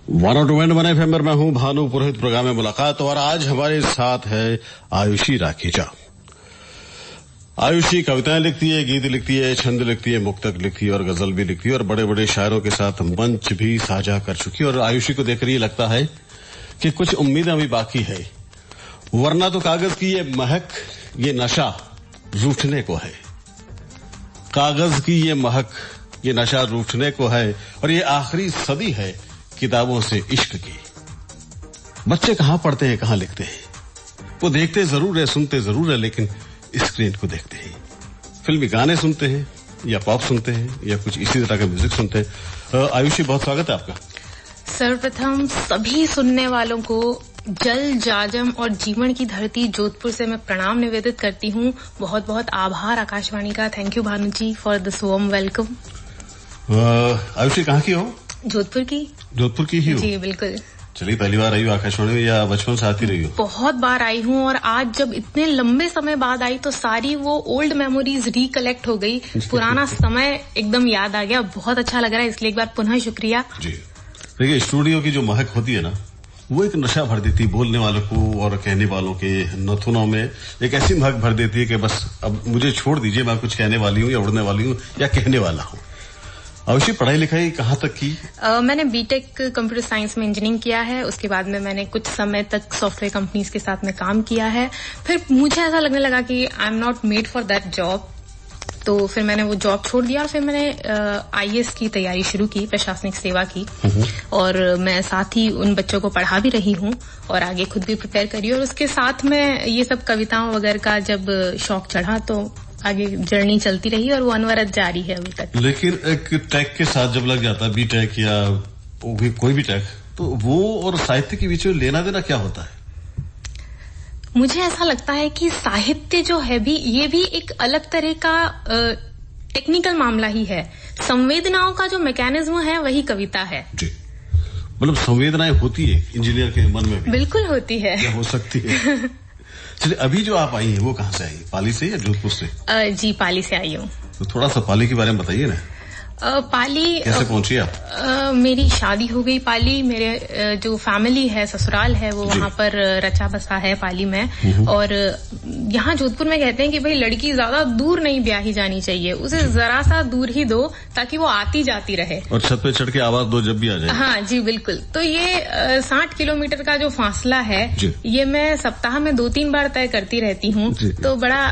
102.1 FM पर मैं हूं भानु पुरोहित, प्रोग्राम में मुलाकात। और आज हमारे साथ है आयुषी राखीजा। आयुषी कविताएं लिखती है, गीत लिखती है, छंद लिखती है, मुक्तक लिखती है और गजल भी लिखती है और बड़े बड़े शायरों के साथ मंच भी साझा कर चुकी है। और आयुषी को देखकर ये लगता है कि कुछ उम्मीदें अभी बाकी है, वरना तो कागज की ये महक, ये नशा रूठने को है। कागज की ये महक, ये नशा रूठने को है और ये आखिरी सदी है किताबों से इश्क की। बच्चे कहां पढ़ते हैं, कहां लिखते हैं? वो देखते जरूर है, सुनते जरूर है, लेकिन स्क्रीन को देखते हैं। फिल्मी गाने सुनते हैं या पॉप सुनते हैं या कुछ इसी तरह का म्यूजिक सुनते हैं। आयुषी, बहुत स्वागत है आपका। सर्वप्रथम सभी सुनने वालों को जल जाजम और जीवन की धरती जोधपुर से मैं प्रणाम निवेदित करती हूँ। बहुत बहुत आभार आकाशवाणी का। Thank you Bhanu ji for this warm welcome. Ayushi कहाँ की हो? जोधपुर की। जोधपुर की ही हो? जी बिल्कुल। चलिए, पहली बार आई हो आकाशवाणी में या बचपन से आती रही हो? बहुत बार आई हूँ और आज जब इतने लंबे समय बाद आई तो सारी वो ओल्ड मेमोरीज रिकलेक्ट हो गई। पुराना समय एकदम याद आ गया। बहुत अच्छा लग रहा है, इसलिए एक बार पुनः शुक्रिया जी। देखिए, स्टूडियो की जो महक होती है ना, वो एक नशा भर देती है बोलने वालों को और कहने वालों के नथुनों में। एक ऐसी महक भर देती है कि बस अब मुझे छोड़ दीजिए, मैं कुछ कहने वाली हूँ या उड़ने वाली हूँ या कहने वाला हूँ। अवश्य पढ़ाई लिखाई कहाँ तक की? मैंने बीटेक कंप्यूटर साइंस में इंजीनियरिंग किया है। उसके बाद में मैंने कुछ समय तक सॉफ्टवेयर कंपनीज के साथ में काम किया है। फिर मुझे ऐसा लगने लगा कि I am not made for that job, तो फिर मैंने वो जॉब छोड़ दिया और फिर मैंने आईएएस की तैयारी शुरू की, प्रशासनिक सेवा की। और मैं साथ ही उन बच्चों को पढ़ा भी रही हूँ और आगे खुद भी प्रिपेयर करी। और उसके साथ में ये सब कविताओं वगैरह का जब शौक चढ़ा तो आगे जर्नी चलती रही और वो अनवरत जारी है अभी तक। लेकिन एक टैग के साथ जब लग जाता है, बीटेक या कोई भी टैग, तो वो और साहित्य के बीच में लेना देना क्या होता है? मुझे ऐसा लगता है कि साहित्य जो है भी, ये भी एक अलग तरह का टेक्निकल मामला ही है। संवेदनाओं का जो मैकेनिज्म है वही कविता है जी। मतलब संवेदनाएं होती है इंजीनियर के मन में भी? बिल्कुल होती है। क्या हो सकती है? चलिए, अभी जो आप आई हैं वो कहाँ से आई? पाली से या जोधपुर से? जी पाली से आई हूँ। तो थोड़ा सा पाली के बारे में बताइए ना। पाली कैसे पहुंची आप? मेरी शादी हो गई पाली। मेरे जो फैमिली है, ससुराल है, वो वहाँ पर रचा बसा है पाली में। और यहाँ जोधपुर में कहते हैं कि भाई लड़की ज्यादा दूर नहीं ब्याही जानी चाहिए, उसे जरा सा दूर ही दो ताकि वो आती जाती रहे और छत पे चढ़ के आवाज दो जब भी आ जाए। हाँ जी बिल्कुल। तो ये 60 किलोमीटर का जो फासला है, ये मैं सप्ताह में 2-3 बार तय करती रहती हूँ। तो बड़ा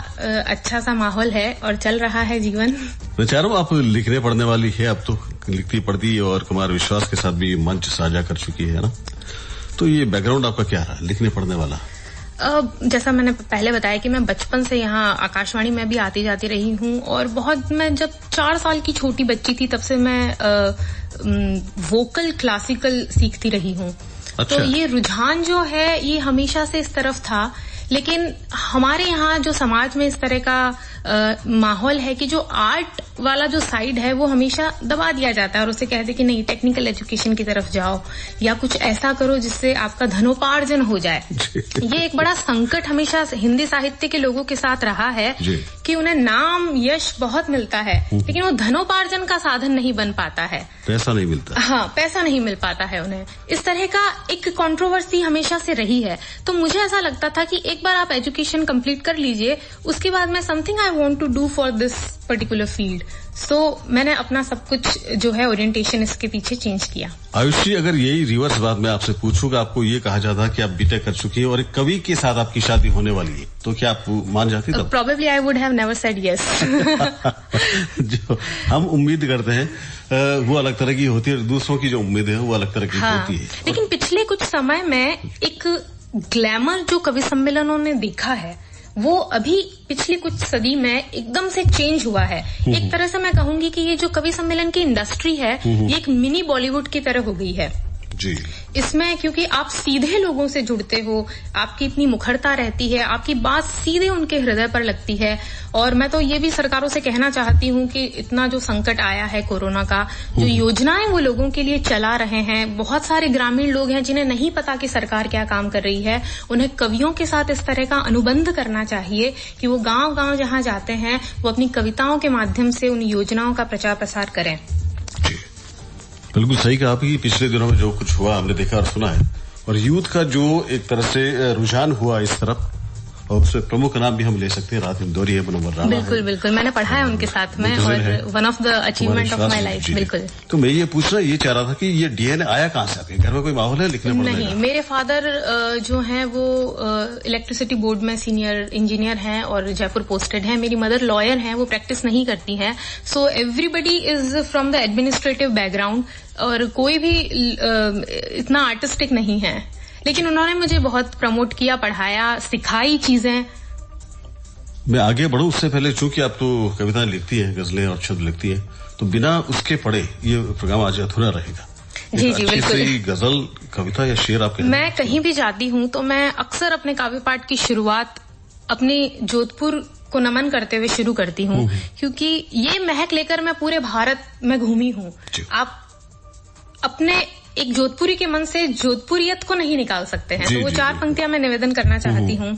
अच्छा सा माहौल है और चल रहा है जीवन। बेचारों, आप लिखने पढ़ने वाली है, अब तो लिखती पढ़ती और कुमार विश्वास के साथ भी मंच साझा कर चुकी है ना। तो ये बैकग्राउंड आपका क्या रहा लिखने पढ़ने वाला? जैसा मैंने पहले बताया कि मैं बचपन से यहाँ आकाशवाणी में भी आती जाती रही हूँ और मैं जब 4 साल की छोटी बच्ची थी तब से मैं वोकल क्लासिकल सीखती रही हूँ। अच्छा। तो ये रुझान जो है ये हमेशा से इस तरफ था, लेकिन हमारे यहाँ जो समाज में इस तरह का माहौल है कि जो आर्ट वाला जो साइड है वो हमेशा दबा दिया जाता है और उसे कहते कि नहीं, टेक्निकल एजुकेशन की तरफ जाओ या कुछ ऐसा करो जिससे आपका धनोपार्जन हो जाए। ये एक बड़ा संकट हमेशा हिंदी साहित्य के लोगों के साथ रहा है कि उन्हें नाम यश बहुत मिलता है लेकिन वो धनोपार्जन का साधन नहीं बन पाता है, पैसा नहीं मिलता। हाँ, पैसा नहीं मिल पाता है उन्हें। इस तरह का एक कंट्रोवर्सी हमेशा से रही है। तो मुझे ऐसा लगता था कि एक बार आप एजुकेशन कंप्लीट कर लीजिए, उसके बाद मैं something I want to do for this particular field. So मैंने अपना सब कुछ जो है ओरिएंटेशन इसके पीछे चेंज किया। आयुषी, अगर यही रिवर्स बात मैं आपसे पूछूंगा, आपको ये कहा जाता कि आप बीटेक कर चुकी है और एक कवि के साथ आपकी शादी होने वाली है, तो क्या आप मान जाती? तब probably I would have never said yes. जो हम उम्मीद करते हैं वो अलग तरह की होती है, दूसरों की जो उम्मीद है वो अलग तरह की होती है। लेकिन पिछले कुछ समय में एक ग्लैमर जो कवि सम्मेलनों ने देखा है वो अभी पिछली कुछ सदी में एकदम से चेंज हुआ है। एक तरह से मैं कहूंगी कि ये जो कवि सम्मेलन की इंडस्ट्री है ये एक मिनी बॉलीवुड की तरह हो गई है जी। इसमें क्योंकि आप सीधे लोगों से जुड़ते हो, आपकी इतनी मुखरता रहती है, आपकी बात सीधे उनके हृदय पर लगती है। और मैं तो ये भी सरकारों से कहना चाहती हूँ कि इतना जो संकट आया है कोरोना का, जो योजनाएं वो लोगों के लिए चला रहे हैं, बहुत सारे ग्रामीण लोग हैं जिन्हें नहीं पता कि सरकार क्या काम कर रही है, उन्हें कवियों के साथ इस तरह का अनुबंध करना चाहिए कि वो गांव-गांव जहां जाते हैं वो अपनी कविताओं के माध्यम से उन योजनाओं का प्रचार प्रसार करें। बिल्कुल सही कहा आपकी। पिछले दिनों में जो कुछ हुआ हमने देखा और सुना है, और यूथ का जो एक तरह से रुझान हुआ इस तरफ, और उससे प्रमुख नाम भी हम ले सकते हैं राहत इंदौरी है, मनोहर राणा। बिल्कुल बिल्कुल, मैंने पढ़ा है उनके साथ में, और one of the achievement of my life. बिल्कुल। तो मैं ये पूछना ये चाह रहा था कि ये डीएनए आया कहाँ से? आपके घर में कोई माहौल है लिखने पढ़ने का? नहीं, मेरे फादर जो हैं वो इलेक्ट्रिसिटी बोर्ड में सीनियर इंजीनियर हैं और जयपुर पोस्टेड हैं। मेरी मदर लॉयर हैं, वो प्रैक्टिस नहीं करती हैं। So everybody is from the administrative background, और कोई भी इतना आर्टिस्टिक नहीं है। लेकिन उन्होंने मुझे बहुत प्रमोट किया, पढ़ाया, सिखाई चीजें। मैं आगे बढ़ूं उससे पहले, चूंकि आप तो कविताएं लिखती हैं, गजलें और शब्द लिखती हैं, तो बिना उसके पढ़े ये प्रोग्राम आज अधूरा रहेगा। जी जी बिल्कुल। गजल, कविता या शेर आप मैं कहीं भी जाती हूँ तो मैं अक्सर अपने काव्य पाठ की शुरुआत अपने जोधपुर को नमन करते हुए शुरू करती हूँ, क्योंकि ये महक लेकर मैं पूरे भारत में घूमी हूँ। आप अपने एक जोधपुरी के मन से जोधपुरियत को नहीं निकाल सकते हैं। तो वो चार पंक्तियां मैं निवेदन करना चाहती हूँ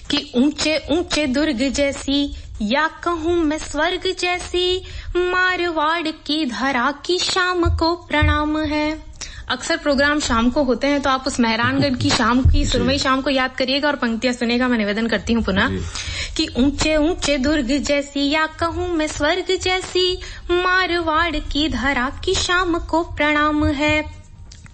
कि ऊंचे ऊंचे दुर्ग जैसी, या कहूँ मैं स्वर्ग जैसी, मारवाड़ की धरा की शाम को प्रणाम है। अक्सर प्रोग्राम शाम को होते हैं, तो आप उस मेहरानगढ़ की शाम की सुरमई शाम को याद करिएगा और पंक्तियां सुनेगा। मैं निवेदन करती हूँ पुनः कि ऊंचे ऊंचे दुर्ग जैसी, या कहूँ मैं स्वर्ग जैसी, मारवाड़ की धरा की शाम को प्रणाम है।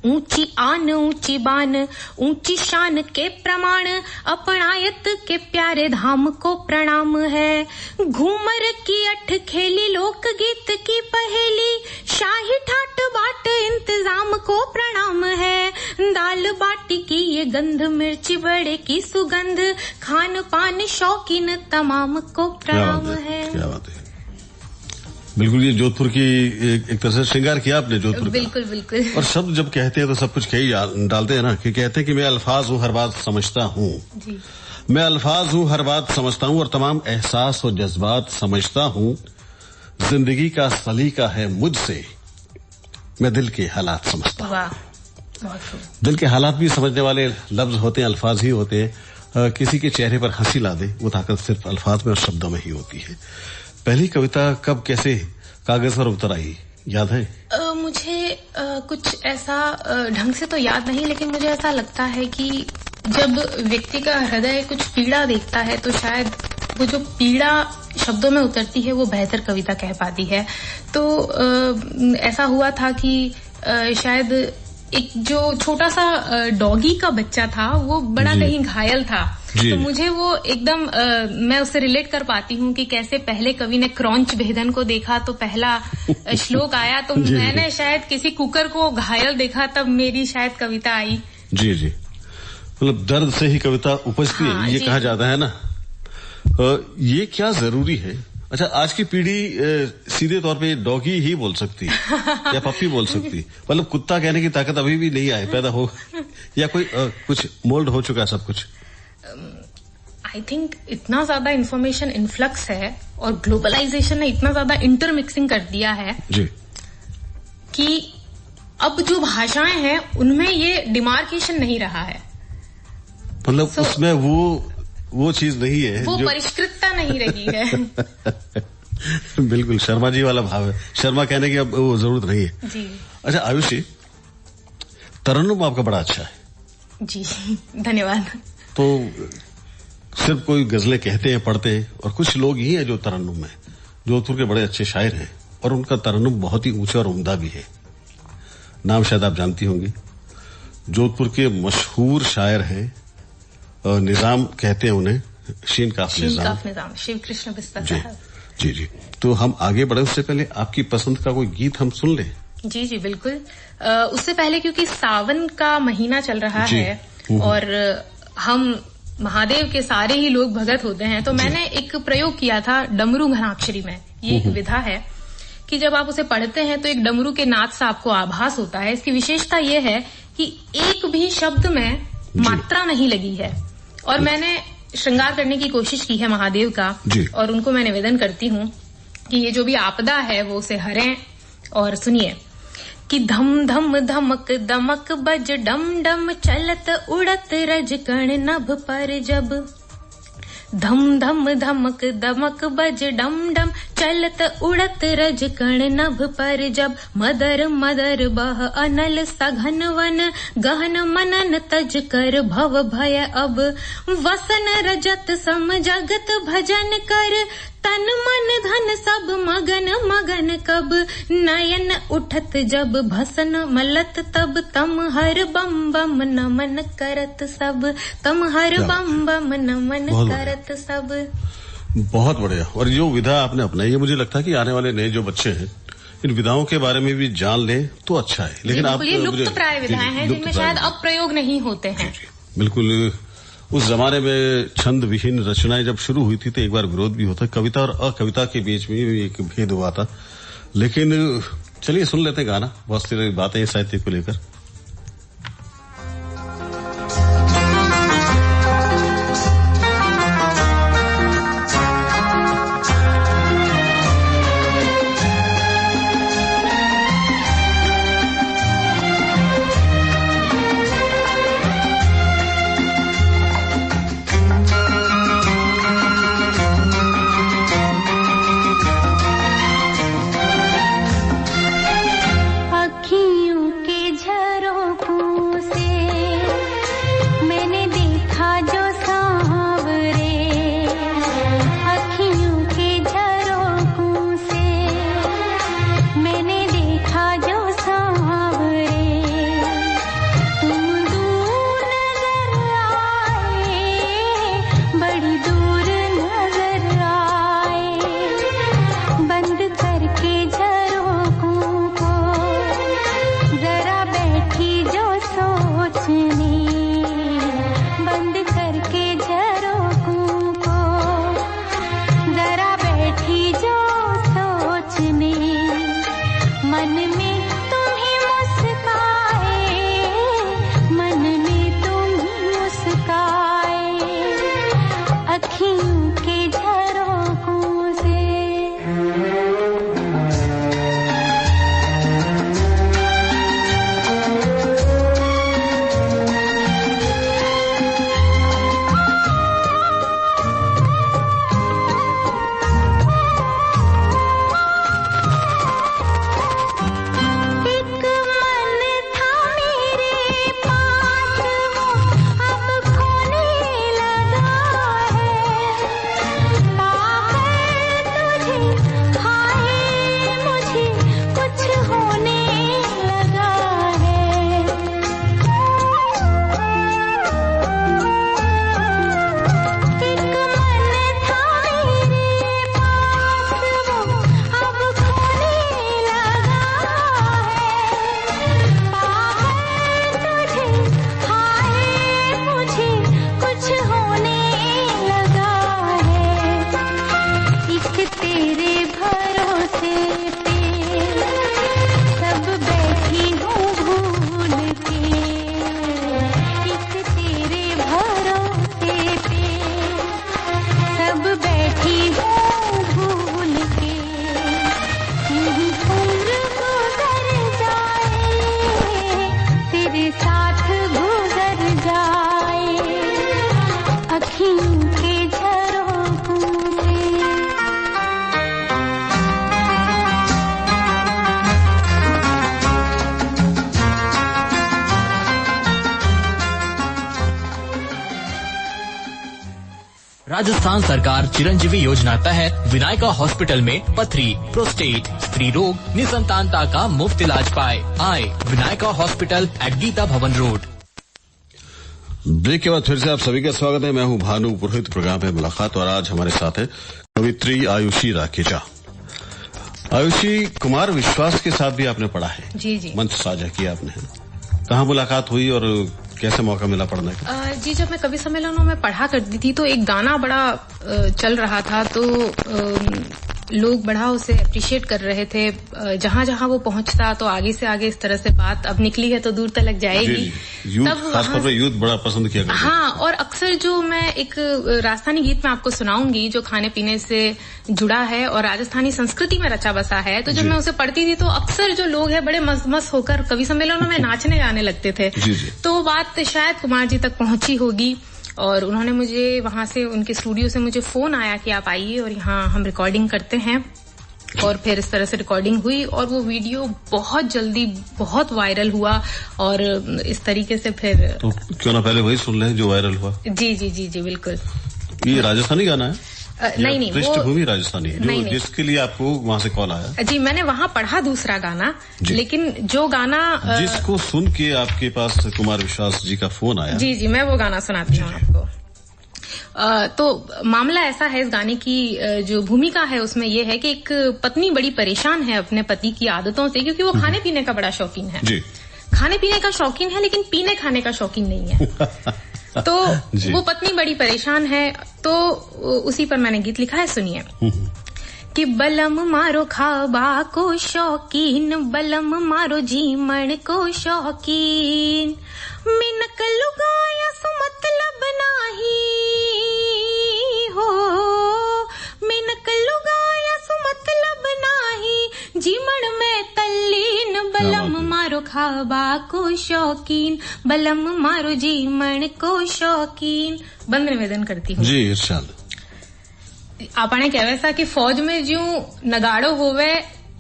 ऊंची आन ऊंची बान, ऊंची शान के प्रमाण, अपनायत के प्यारे धाम को प्रणाम है। घूमर की अठ खेली, लोक गीत की पहेली, शाही ठाट बाट इंतजाम को प्रणाम है। दाल बाटी की ये गंध, मिर्ची बड़े की सुगंध, खान पान शौकीन तमाम को प्रणाम है। क्या बात है। बिल्कुल, ये जोधपुर की एक तरह से श्रृंगार किया आपने जोधपुर का। बिल्कुल बिल्कुल। और शब्द जब कहते हैं तो सब कुछ कही डालते हैं ना, कि कहते हैं कि मैं अल्फाज हूँ हर बात समझता हूँ, मैं अल्फाज हूँ हर बात समझता हूँ, और तमाम एहसास और जज्बात समझता हूँ। जिंदगी का सलीका है मुझसे, मैं दिल के हालात समझता हूँ। दिल के हालात भी समझने वाले लफ्ज होते हैं, अल्फाज ही होते हैं। किसी के चेहरे पर हंसी ला दे, वो ताकत सिर्फ अल्फाज में और शब्दों में ही होती है। पहली कविता कब कैसे कागज पर उतर आई, याद है? मुझे कुछ ऐसा ढंग से तो याद नहीं, लेकिन मुझे ऐसा लगता है कि जब व्यक्ति का हृदय कुछ पीड़ा देखता है तो शायद वो जो पीड़ा शब्दों में उतरती है वो बेहतर कविता कह पाती है। तो ऐसा हुआ था कि शायद एक जो छोटा सा डॉगी का बच्चा था वो बड़ा कहीं घायल था, तो मुझे वो एकदम मैं उससे रिलेट कर पाती हूँ कि कैसे पहले कवि ने क्रॉन्च भेदन को देखा तो पहला श्लोक आया, तो मैंने शायद किसी कुकर को घायल देखा तब मेरी शायद कविता आई। जी जी, मतलब दर्द से ही कविता उपजती है, ये कहा जाता है ना। ये क्या जरूरी है? अच्छा, आज की पीढ़ी सीधे तौर पे डॉगी ही बोल सकती है या पप्पी बोल सकती है, मतलब कुत्ता कहने की ताकत अभी भी नहीं आए, पैदा हो या कोई कुछ मोल्ड हो चुका है सब कुछ? आई थिंक इतना ज्यादा इंफॉर्मेशन इन्फ्लक्स है और ग्लोबलाइजेशन ने इतना ज्यादा इंटरमिक्सिंग कर दिया है जी, कि अब जो भाषाएं हैं उनमें ये डिमार्केशन नहीं रहा है। मतलब उसमें वो चीज नहीं है, वो परिष्कृतता नहीं रही है। बिल्कुल शर्मा जी वाला भाव है, शर्मा कहने की अब वो जरूरत नहीं है जी। अच्छा आयुषी, तरन्नुम आपका बड़ा अच्छा है। जी धन्यवाद। तो सिर्फ कोई गजलें कहते हैं पढ़ते हैं, और कुछ लोग ही हैं जो तरन्नुम है। जोधपुर के बड़े अच्छे शायर हैं और उनका तरन्नुम बहुत ही ऊंचा और उम्दा भी है। नाम शायद आप जानती होंगी, जोधपुर के मशहूर शायर हैं, निजाम कहते हैं उन्हें, शीन काफ निजाम, शिव कृष्ण बिस्तर जी, जी जी। तो हम आगे बढ़े उससे पहले आपकी पसंद का कोई गीत हम सुन लें? जी जी बिल्कुल। उससे पहले क्योंकि सावन का महीना चल रहा है और हम महादेव के सारे ही लोग भगत होते हैं, तो मैंने एक प्रयोग किया था डमरू घनाक्षरी में। ये एक विधा है कि जब आप उसे पढ़ते हैं तो एक डमरू के नाद सा आपको आभास होता है। इसकी विशेषता यह है कि एक भी शब्द में मात्रा नहीं लगी है, और मैंने श्रृंगार करने की कोशिश की है महादेव का, और उनको मैं निवेदन करती हूँ कि ये जो भी आपदा है वो उसे हरें। और सुनिए कि धम धम धमक दमक बज डम डम चलत उड़त रज कण नभ पर जब, धम धम धमक दमक बज डम डम चलत उड़त रज कण नभ पर जब मदर मदर बह अनल सघन वन गहन मनन तज कर भव भय अब वसन रजत सम जगत भजन कर तन मन धन सब मगन मगन कब नयन उठत जब भसन मलत तब तम हर बम बम नमन करत सब तम हर बम बम नमन करत सब। बहुत बढ़िया। और जो विधा आपने अपनाई है, मुझे लगता है कि आने वाले नए जो बच्चे हैं इन विधाओं के बारे में भी जान ले तो अच्छा है। लेकिन आप ये लुप्त प्राय विधाएं हैं जिनमें शायद अब प्रयोग नहीं होते हैं। बिल्कुल। उस जमाने में छंद विहीन रचनाएं जब शुरू हुई थी तो एक बार विरोध भी होता, कविता और अकविता के बीच में एक भेद हुआ था। लेकिन चलिए सुन लेते हैं गाना, बहुत सी बातें साहित्य को लेकर। राजस्थान सरकार चिरंजीवी योजना तहत विनायका हॉस्पिटल में पथरी, प्रोस्टेट, स्त्री रोग, निसंतानता का मुफ्त इलाज पाए। आए विनायका हॉस्पिटल एट गीता भवन रोड। ब्रेक के बाद फिर से आप सभी का स्वागत है। मैं हूं भानु पुरोहित, प्रोग्राम है मुलाकात और आज हमारे साथ है कवित्री आयुषी राखेजा। आयुषी, कुमार विश्वास के साथ भी आपने पढ़ा है। जी जी। मंच साझा किया आपने। कहाँ मुलाकात हुई और कैसे मौका मिला पढ़ने का? जी, जब मैं कवि सम्मेलनों में पढ़ा करती थी तो एक गाना बड़ा चल रहा था, तो लोग बड़ा उसे अप्रिशिएट कर रहे थे। जहां जहां वो पहुंचता तो आगे से आगे इस तरह से बात अब निकली है तो दूर तक जाएगी। यूथ, खासतौर पर यूथ बड़ा पसंद किया करता है। हाँ, और अक्सर जो मैं एक राजस्थानी गीत में आपको सुनाऊंगी जो खाने पीने से जुड़ा है और राजस्थानी संस्कृति में रचा बसा है, तो जब मैं उसे पढ़ती थी तो अक्सर जो लोग हैं बड़े मस्त होकर कवि सम्मेलनों में नाचने गाने लगते थे। तो बात शायद कुमार जी तक पहुंची होगी और उन्होंने मुझे वहां से, उनके स्टूडियो से मुझे फोन आया कि आप आइए और यहाँ हम रिकॉर्डिंग करते हैं। और फिर इस तरह से रिकॉर्डिंग हुई और वो वीडियो बहुत जल्दी बहुत वायरल हुआ और इस तरीके से फिर तो क्यों ना पहले वही सुन लें जो वायरल हुआ। जी जी जी जी बिल्कुल। ये राजस्थानी गाना है? नहीं पृष्ठभूमि राजस्थानी है जो जिसके लिए आपको वहाँ से कॉल आया? जी मैंने वहाँ पढ़ा दूसरा गाना, लेकिन जो गाना जिसको सुन के आपके पास कुमार विश्वास जी का फोन आया। जी जी मैं वो गाना सुनाती हूँ आपको। तो मामला ऐसा है इस गाने की जो भूमिका है उसमें ये है कि एक पत्नी बड़ी परेशान है अपने पति की आदतों से, क्योंकि वो खाने पीने का बड़ा शौकीन है। जी। खाने पीने का शौकीन है लेकिन पीने खाने का शौकीन नहीं है। तो वो पत्नी बड़ी परेशान है, तो उसी पर मैंने गीत लिखा है, सुनिए। कि बलम मारो खाबा को शौकीन, बलम मारो जीमण को शौकीन, मिनक लुगाया सो मतलब नाही हो, मिनक लुगाया सो मतलब नाही, जीमण में तल्लीन, बलम मारो खाबा को शौकीन, बलम मारो जीमण को शौकीन। बंद निवेदन करती हूँ। जी इरशाद। आपने कहा वैसा कि फौज में जो नगाड़ो होवे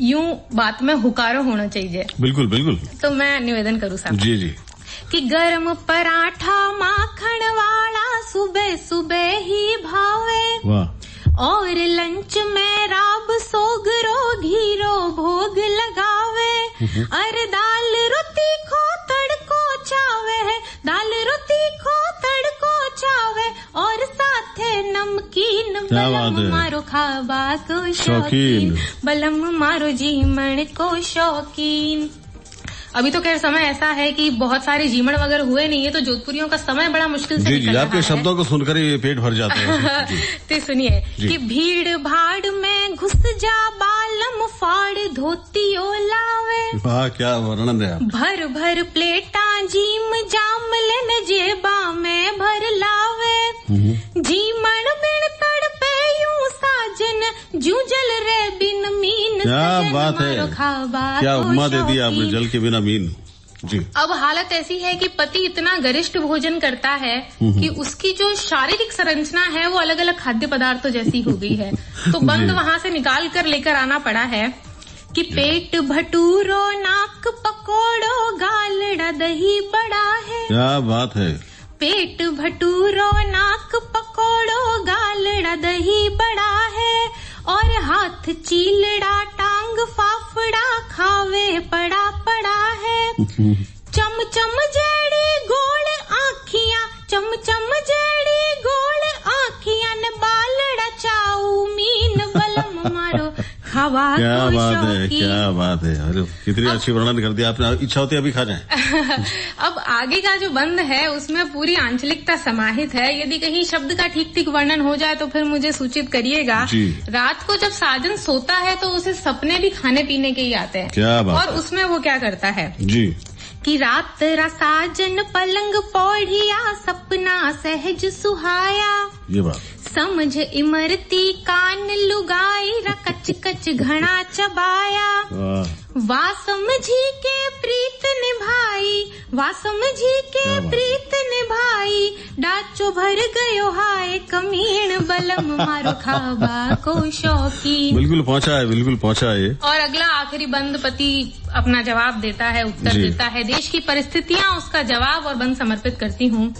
यूं बात में हुकारो होना चाहिए। बिल्कुल बिल्कुल। तो मैं निवेदन करूँ साहब। जी जी। कि गरम पराठा माखन वाला सुबह सुबह ही भावे, वाह, और लंच में राब सोगरो घीरो भोग लगावे, अरे दाल रोटी खो तड़को चावे, दाल रोटी खो तड़को चावे, और साथे नमकीन, बलम मारो खाबा को शौकीन, बलम मारो जीमण को शौकीन। अभी तो खैर समय ऐसा है कि बहुत सारे जीमण वगैरह हुए नहीं है, तो जोधपुरियों का समय बड़ा मुश्किल से निकल रहा है। आपके शब्दों को सुनकर ही पेट भर जाता है। तो सुनिए कि भीड़ भाड़ में घुस जा बालम फाड़ धोती ओलावे, वाह क्या वर्णन है। भर भर प्लेटा जीम जाम लेन जेबा में भर लावे, जीमण बिन तड़पे यूं साजन, जूझल रे बिन मीन, क्या बात है, क्या उपमा दे दी आपने, जल के बिना मीन। जी। अब हालत ऐसी है कि पति इतना गरिष्ठ भोजन करता है कि उसकी जो शारीरिक संरचना है वो अलग अलग खाद्य पदार्थों जैसी हो गई है। तो बंद वहाँ से निकाल कर लेकर आना पड़ा है कि पेट भटूरो नाक पकोड़ो गालड़ा दही बड़ा है। क्या बात है। पेट भटूरो नाक पकोड़ो गालड़ा दही बड़ा है, और हाथ चीलड़ा टांग फाफड़ा खावे पड़ा पड़ा है। चम चम जेड़ी गोल आखियां, चम चम जेड़ी गोल आखियां ने बालड़ा चाऊ मीन, बलम मारो खावा। क्या बात है, क्या बात है। अरे कितनी अच्छी वर्णन कर दिया आपने, इच्छा होती है अभी खा जाएं। अब आगे का जो बंद है उसमें पूरी आंचलिकता समाहित है। यदि कहीं शब्द का ठीक ठीक वर्णन हो जाए तो फिर मुझे सूचित करिएगा। रात को जब साजन सोता है तो उसे सपने भी खाने पीने के ही आते हैं। क्या बात। और उसमें वो क्या करता है जी कि रात रा साजन पलंग पौढ़िया, सपना सहज सुहाया, ये बात समझ इमरती कान लुगाई, कच कच घड़ा चबाया, वा समझी के प्रीत निभाई, वा समझी के प्रीत निभाई, डाचो भर गयो हाय कमीण, बलम मारो खाबा को शौकीन। बिल्कुल पहुंचा है, बिल्कुल पहुंचा है। और अगला आखिरी बंद पति अपना जवाब देता है, उत्तर देता है। देश की परिस्थितियां उसका जवाब और बंद समर्पित करती हूँ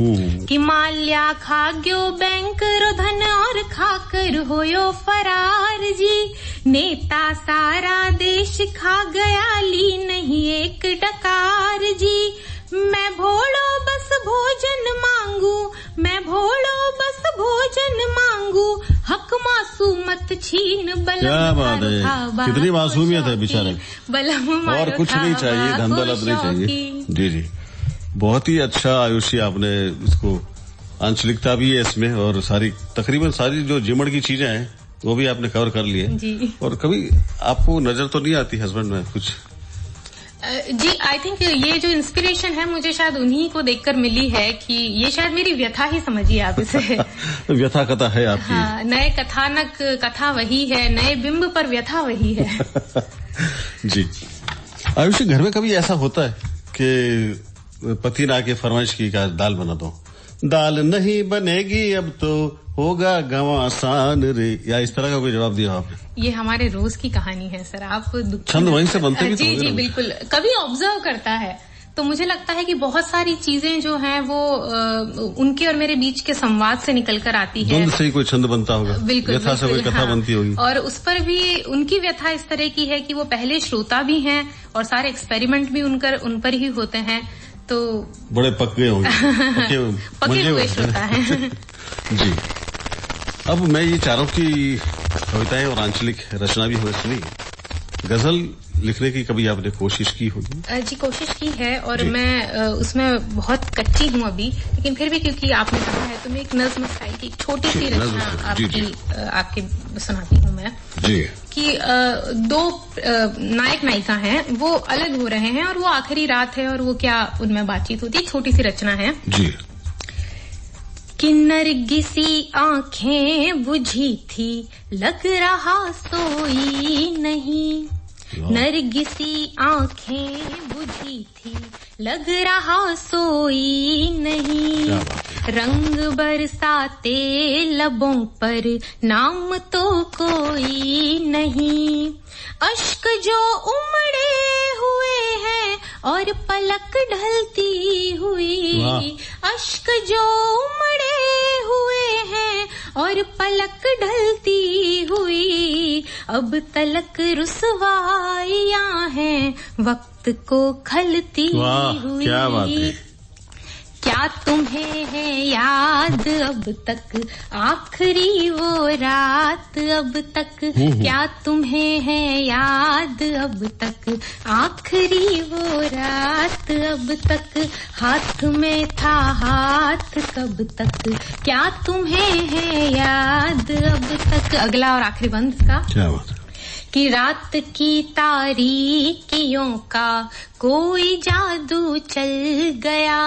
कि माल्या खाग्यो बैंक रो धन और खाकर होयो फरार जी, नेता सारा देश खा गया ली नहीं एक डकार जी, मैं भोलो बस भोजन मांगू, मैं भोलो बस भोजन मांगू, हक मासूमत छीन, बलम क्या बात है, कितनी मासूमियत है बेचारे। बलम और कुछ नहीं चाहिए, धन दौलत नहीं चाहिए। जी जी, बहुत ही अच्छा आयुषी आपने इसको, आंचलिकता भी है इसमें और सारी तकरीबन सारी जो जीमड़ की चीजें हैं वो भी आपने कवर कर लिए जी। और कभी आपको नजर तो नहीं आती हस्बैंड में कुछ? जी आई थिंक ये जो इंस्पिरेशन है मुझे शायद उन्हीं को देखकर मिली है कि ये शायद मेरी व्यथा ही समझिए आप इसे। व्यथा कथा है आपकी। हाँ, नए कथानक कथा वही है, नए बिंब पर व्यथा वही है। जी आयुषी, घर में कभी ऐसा होता है कि पति ने आके फरमाइश की दाल बना दो, दाल नहीं बनेगी अब तो होगा घमासान रे, या इस तरह का कोई जवाब दिया आपने? ये हमारे रोज की कहानी है सर। आप छंद वहीं से बनते भी जी जी बिल्कुल। कभी ऑब्जर्व करता है तो मुझे लगता है कि बहुत सारी चीजें जो हैं वो उनके और मेरे बीच के संवाद से निकल कर आती है। द्वंद से ही कोई छंद बनता होगा, बिल्कुल, व्यथा से कोई कथा बनती होगी। और उस पर भी उनकी व्यथा इस तरह की है कि वो पहले श्रोता भी हैं और सारे एक्सपेरिमेंट भी उन पर ही होते हैं, तो बड़े पक गए होंगे, पके हुए श्रोता हैं। जी, अब मैं ये चाह रहा हूँ कि कविताएं और आंचलिक रचना भी हमें सुनी। गजल लिखने की कभी आपने कोशिश की होगी? जी कोशिश की है, और मैं उसमें बहुत कच्ची हूँ अभी, लेकिन फिर भी क्योंकि आपने कहा है तो मैं एक नज्म स्टाइल की छोटी सी रचना आपकी सुनाती हूँ मैं जी। कि दो नायक नायिका हैं, वो अलग हो रहे हैं और वो आखिरी रात है और वो क्या उनमें बातचीत होती है। छोटी सी रचना है जी। कि नरगिसी आंखें बुझी थी, लग रहा सोई नहीं। नरगिसी आंखें बुझी थी, लग रहा सोई नहीं। रंग बरसाते लबों पर, नाम तो कोई नहीं। अश्क जो उमड़े हुए हैं और पलक ढलती हुई। अश्क जो उमड़े हुए हैं और पलक ढलती हुई। अब तलक रुसवाइयां हैं, वक्त को खलती हुई। क्या बात है। क्या तुम्हें है याद अब तक आखिरी वो रात अब तक। क्या तुम्हें है याद अब तक आखिरी वो रात अब तक। हाथ में था हाथ कब तक, क्या तुम्हें है याद अब तक। अगला और आखिरी बंद का क्या बात है। कि रात की तारीकियों का कोई जादू चल गया।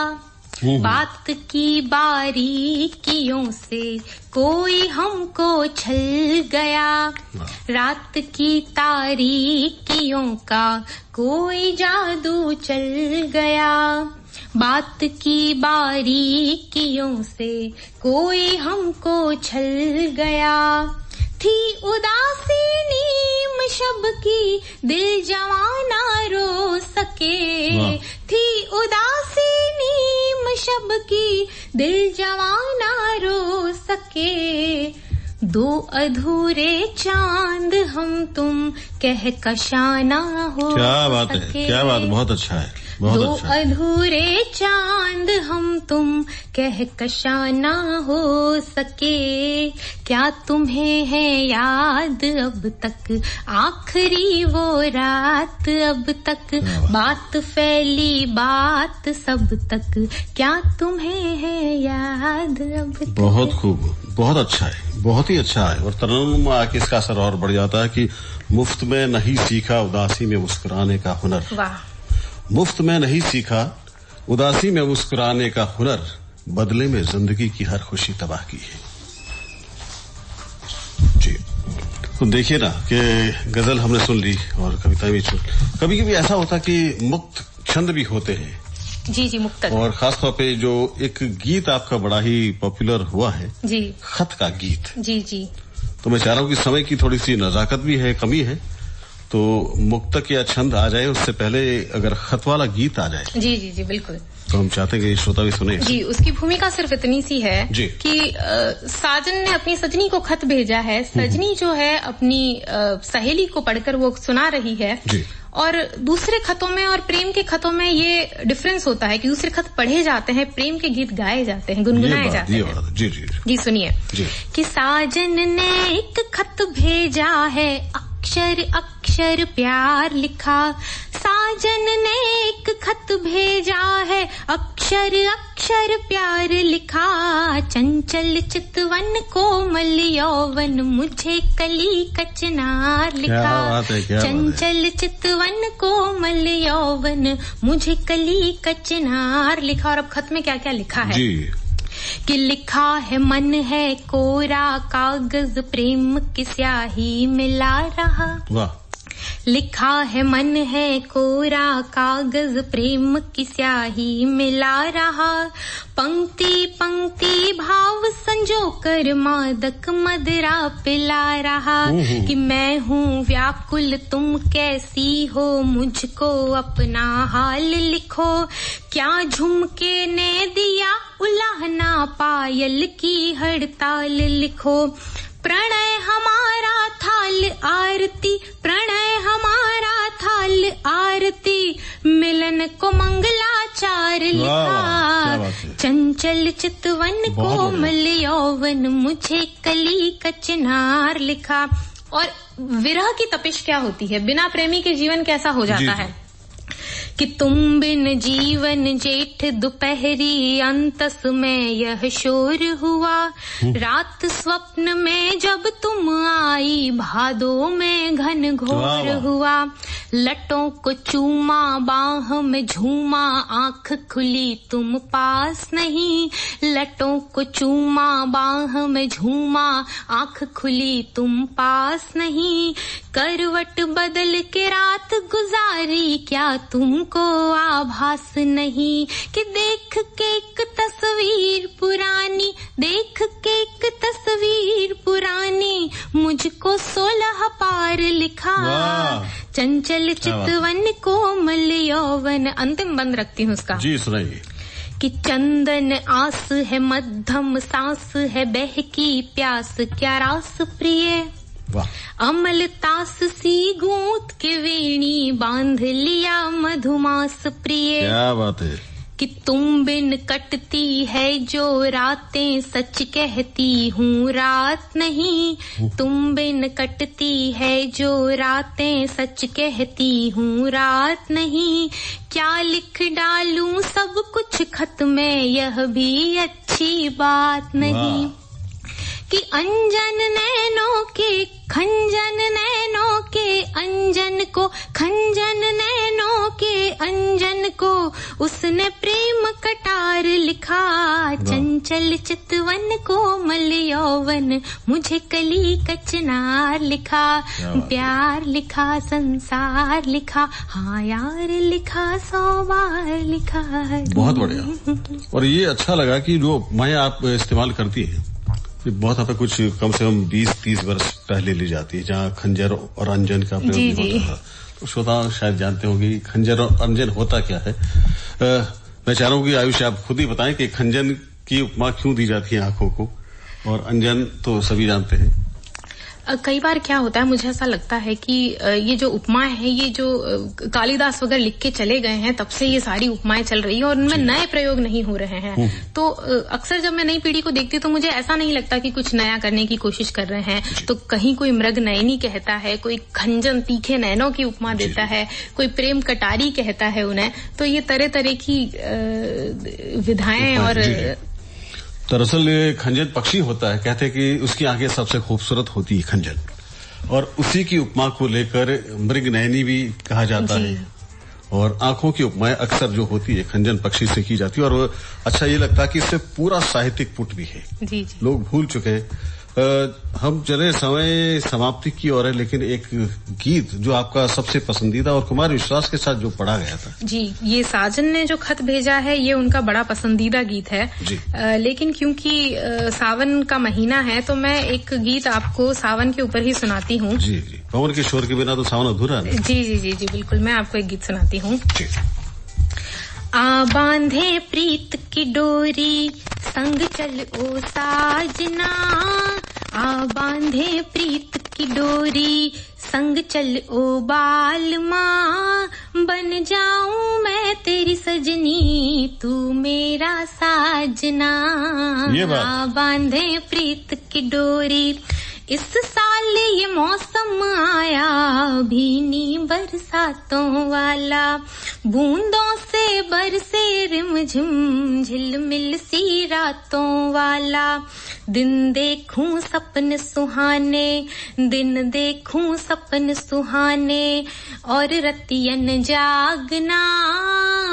बात की बारीकियों से कोई हमको छल गया। रात की तारीकियों का कोई जादू चल गया। बात की बारीकियों से कोई हमको छल गया। थी उदासी नीम शब की, दिल जवाना रो सके। थी उदासी नीम शब की, दिल जवाना रो सके। दो अधूरे चांद हम तुम कह कशाना हो। क्या बात है, क्या बात, बहुत अच्छा है। दो अधूरे चांद हम तुम कह कशाना हो सके। क्या तुम्हें है याद अब तक आखिरी वो रात अब तक। बात फैली बात सब तक, क्या तुम्हें है याद अब तक। बहुत खूब, बहुत अच्छा है, बहुत ही अच्छा है। और तरन्नुम में आके इसका असर और बढ़ जाता है कि मुफ्त में नहीं सीखा उदासी में मुस्कुराने का हुनर। वाह। मुफ्त में नहीं सीखा उदासी में मुस्कुराने का हुनर, बदले में जिंदगी की हर खुशी तबाह की है। जी, तो देखिए ना कि गजल हमने सुन ली और कविताएं भी सुन। कभी कभी ऐसा होता कि मुक्त छंद भी होते हैं। जी जी, मुक्तक। और खासतौर पे जो एक गीत आपका बड़ा ही पॉपुलर हुआ है जी, खत का गीत। जी जी। तो मैं चाह रहा हूँ कि समय की थोड़ी सी नजाकत भी है, कमी है, तो मुक्तक या छंद आ जाए उससे पहले अगर खत वाला गीत आ जाए। जी जी जी बिल्कुल। तो हम चाहते हैं कि श्रोता भी सुने। जी, उसकी भूमिका सिर्फ इतनी सी है कि साजन ने अपनी सजनी को खत भेजा है। सजनी जो है अपनी सहेली को पढ़कर वो सुना रही है जी। और दूसरे खतों में और प्रेम के खतों में ये डिफरेंस होता है कि दूसरे खत पढ़े जाते हैं, प्रेम के गीत गाए जाते हैं, गुनगुनाए जाते हैं। जी जी जी सुनिए कि साजन ने एक खत भेजा है, अक्षर अक्षर प्यार लिखा। साजन ने एक खत भेजा है, अक्षर अक्षर प्यार लिखा। चंचल चितवन कोमल यौवन, मुझे कली कचनार लिखा। चंचल चितवन कोमल यौवन, मुझे कली कचनार लिखा। और अब खत में क्या क्या लिखा है जी। कि लिखा है मन है कोरा कागज, प्रेम की स्याही मिला रहा। वाह। लिखा है मन है कोरा कागज प्रेम की स्याही मिला रहा, पंक्ति पंक्ति भाव संजो कर मादक मदरा पिला रहा, कि मैं हूँ व्याकुल तुम कैसी हो मुझको अपना हाल लिखो, क्या झुमके ने दिया उलाहना पायल की हड़ताल लिखो, प्रणय हमारा थाल आरती, प्रणय हमारा थाल आरती, मिलन को मंगलाचार लिखा, चंचल चितवन कोमल यौवन मुझे कली कचनार लिखा। और विरह की तपिश क्या होती है, बिना प्रेमी के जीवन कैसा हो जाता है, कि तुम बिन जीवन जेठ दोपहरी अंतस में यह शोर हुआ, रात स्वप्न में जब तुम आई भादों में घन घोर हुआ, लटों को चूमा बाह में झूमा आंख खुली तुम पास नहीं, लटों को चूमा बाह में झूमा आंख खुली तुम पास नहीं, करवट बदल के रात गुजारी क्या तुमको आभास नहीं, कि देख के एक तस्वीर पुरानी, देख के एक तस्वीर पुरानी, मुझको 16 पार लिखा, चंचल चितवन कोमल यौवन। अंतिम बंद रखती हूँ उसका। जी सुनाइए। कि चंदन आस है मध्यम सांस है बहकी प्यास क्या रास प्रिय, अमल तास सी गूंथ के वेणी बांध लिया मधुमास प्रिय। क्या बात है। कि तुम बिन कटती है जो रातें सच कहती हूँ रात नहीं, तुम बिन कटती है जो रातें सच कहती हूँ रात नहीं, क्या लिख डालूं सब कुछ खत में यह भी अच्छी बात नहीं, कि अंजन नैनों के खंजन नैनों के अंजन को, खंजन नैनों के अंजन को उसने प्रेम कटार लिखा, चंचल चितवन कोमल यौवन मुझे कली कचनार लिखा, प्यार लिखा संसार लिखा, हाँ यार लिखा 100 बार लिखा। बहुत बढ़िया। और ये अच्छा लगा कि जो माया आप इस्तेमाल करती है बहुत हद तक कुछ कम से कम 20-30 वर्ष पहले ली जाती है, जहाँ खंजर और अंजन का प्रयोग होता था। तो श्रोता शायद जानते होंगे कि खंजर और अंजन होता क्या है। मैं चाह रहा हूँ कि आयुष आप खुद ही बताएं कि खंजन की उपमा क्यों दी जाती है आंखों को, और अंजन तो सभी जानते हैं। कई बार क्या होता है, मुझे ऐसा लगता है कि ये जो उपमाएं हैं, ये जो कालिदास वगैरह लिख के चले गए हैं, तब से ये सारी उपमाएं चल रही है और उनमें नए प्रयोग नहीं हो रहे हैं। तो अक्सर जब मैं नई पीढ़ी को देखती हूँ तो मुझे ऐसा नहीं लगता कि कुछ नया करने की कोशिश कर रहे हैं। तो कहीं कोई मृग नयनी कहता है, कोई खंजन तीखे नैनों की उपमा देता है, कोई प्रेम कटारी कहता है उन्हें। तो ये तरह तरह की विधाएं और दरअसल खंजन पक्षी होता है, कहते हैं कि उसकी आंखें सबसे खूबसूरत होती है खंजन, और उसी की उपमा को लेकर मृग नयनी भी कहा जाता है। और आंखों की उपमाएं अक्सर जो होती है खंजन पक्षी से की जाती है, और अच्छा ये लगता है कि इससे पूरा साहित्यिक पुट भी है। जी। लोग भूल चुके हैं। हम चले समय समाप्ति की ओर है, लेकिन एक गीत जो आपका सबसे पसंदीदा और कुमार विश्वास के साथ जो पढ़ा गया था। जी, ये साजन ने जो खत भेजा है ये उनका बड़ा पसंदीदा गीत है। जी। लेकिन क्योंकि सावन का महीना है तो मैं एक गीत आपको सावन के ऊपर ही सुनाती हूँ। जी जी, पवन के शोर के बिना तो सावन अधूरा है। जी जी जी जी बिल्कुल, मैं आपको एक गीत सुनाती हूँ। आ बांधे प्रीत की डोरी संग चल ओ साजना, आ बांधे प्रीत की डोरी संग चल ओ बालमा, बन जाऊं मैं तेरी सजनी तू मेरा साजना। आ बांधे प्रीत की डोरी, इस साल ये मौसम आया भीनी बरसातों वाला, बूंदों से बरसे रिमझिम झिलमिल सी रातों वाला, दिन देखूं सपन सुहाने, दिन देखूं सपन सुहाने, और रतियन जागना,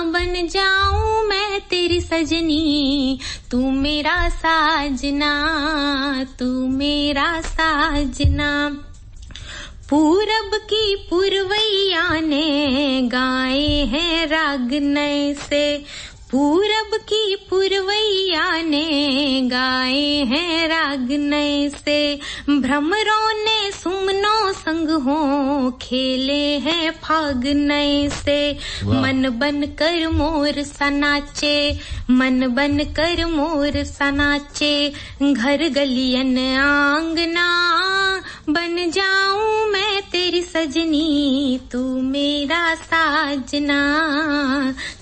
बन जाऊं मैं तेरी सजनी तू मेरा साजना, तू मेरा साजना। पूरब की पुरवैया ने गाए हैं राग नए से, पूरब की पुरवैया ने गाए हैं राग नए से, भ्रमरों ने सुमनों संग हो खेले हैं फाग नए से, मन बन कर मोर सा नाचे, मन बन कर मोर सा नाचे, घर गलियन आंगना बन जाऊं मैं तेरी सजनी, तू मेरा साजना,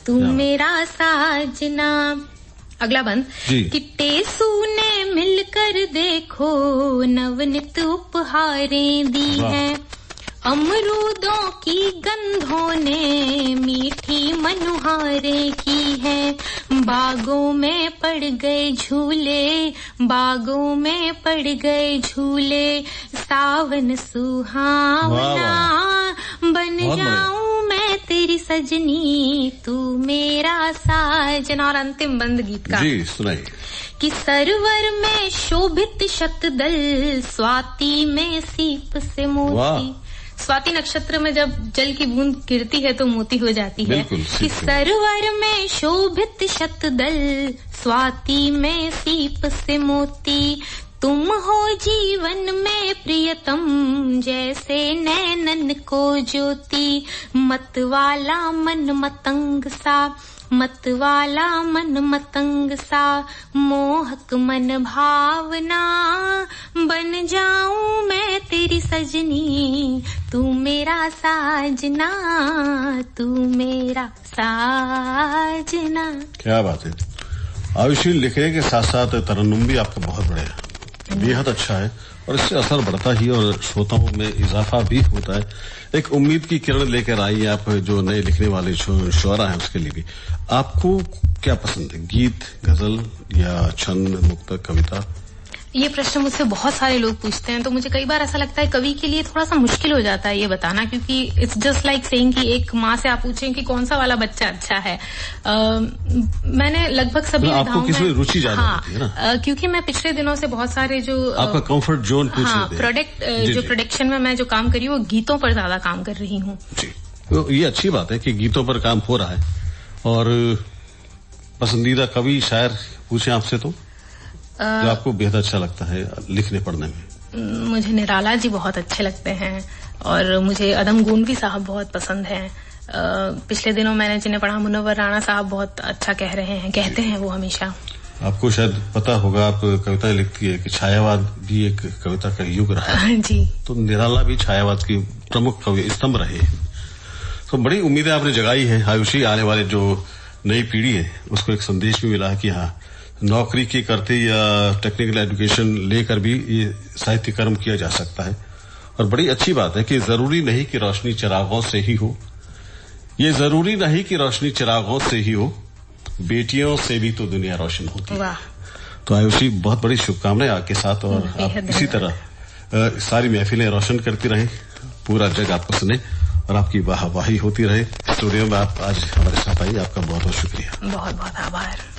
तू मेरा साजना। अगला बंद कि टेसू ने मिलकर देखो नवनित उपहारें दी हैं, अमरूदों की गंधों ने मीठी मनुहारें की है, बागों में पड़ गए झूले, बागों में पड़ गए झूले, सावन सुहावना बन जाऊं मैं तेरी सजनी, तू मेरा साजना। और अंतिम बंद गीत का जी सुनाइए। कि सरवर में शोभित शतदल, स्वाति में सीप से मोती, स्वाति नक्षत्र में जब जल की बूंद गिरती है तो मोती हो जाती है, कि सरवर में शोभित शतदल, स्वाति में सीप से मोती, तुम हो जीवन में प्रियतम जैसे नैनन को ज्योति, मतवाला मन मतंग सा, मतवाला मन मतंग सा, मोहक मन भावना बन जाऊं मैं तेरी सजनी, तू मेरा साजना, तू मेरा साजना। क्या बात है। आयुषी लिखने के साथ साथ तरन्नुम भी आपका बहुत बड़ा है, बेहद अच्छा है और इससे असर बढ़ता ही और श्रोताओं में इजाफा भी होता है। एक उम्मीद की किरण लेकर आई आप जो नए लिखने वाले शुअरा हैं उसके लिए भी। आपको क्या पसंद है, गीत, गजल या छंद, मुक्तक, कविता? ये प्रश्न मुझसे बहुत सारे लोग पूछते हैं, तो मुझे कई बार ऐसा लगता है कवि के लिए थोड़ा सा मुश्किल हो जाता है ये बताना, क्योंकि इट्स जस्ट लाइक सेइंग कि एक माँ से आप पूछें कि कौन सा वाला बच्चा अच्छा है। मैंने लगभग सभी आपको किसमें रुचि ज्यादा होती है ना? क्योंकि मैं पिछले दिनों से बहुत सारे जो आपका कंफर्ट जोन प्रोडक्शन में मैं जो काम कर रही हूँ वो गीतों पर ज्यादा काम कर रही हूँ। जी, तो ये अच्छी बात है कि गीतों पर काम हो रहा है। और पसंदीदा कवि शायर पूछे आपसे तो जो आपको बेहद अच्छा लगता है लिखने पढ़ने में? मुझे निराला जी बहुत अच्छे लगते हैं और मुझे अदम गोंडवी साहब बहुत पसंद हैं। पिछले दिनों मैंने जिन्हें पढ़ा मुनव्वर राणा साहब बहुत अच्छा कह रहे हैं, कहते हैं वो हमेशा। आपको शायद पता होगा, आप कविताएं लिखती है कि छायावाद भी एक कविता का युग रहा है। जी। तो निराला भी छायावाद की प्रमुख कवि स्तंभ रहे हैं। तो बड़ी उम्मीदें आपने जगाई है आयुषी, आने वाले जो नई पीढ़ी है उसको एक संदेश भी मिला है कि हाँ, नौकरी की करते या टेक्निकल एजुकेशन लेकर भी ये साहित्य कर्म किया जा सकता है। और बड़ी अच्छी बात है कि जरूरी नहीं कि रोशनी चिरागों से ही हो, ये जरूरी नहीं कि रोशनी चिरागों से ही हो, बेटियों से भी तो दुनिया रोशन होती है। तो आयुषी बहुत बड़ी शुभकामनाएं आपके साथ, और आप इसी तरह सारी महफिलें रोशन करती रहें, पूरा जग आपको सुने और आपकी वाहवाही होती रहे। स्टूडियो में आप आज हमारे साथ आई, आपका बहुत बहुत शुक्रिया। बहुत बहुत आभार।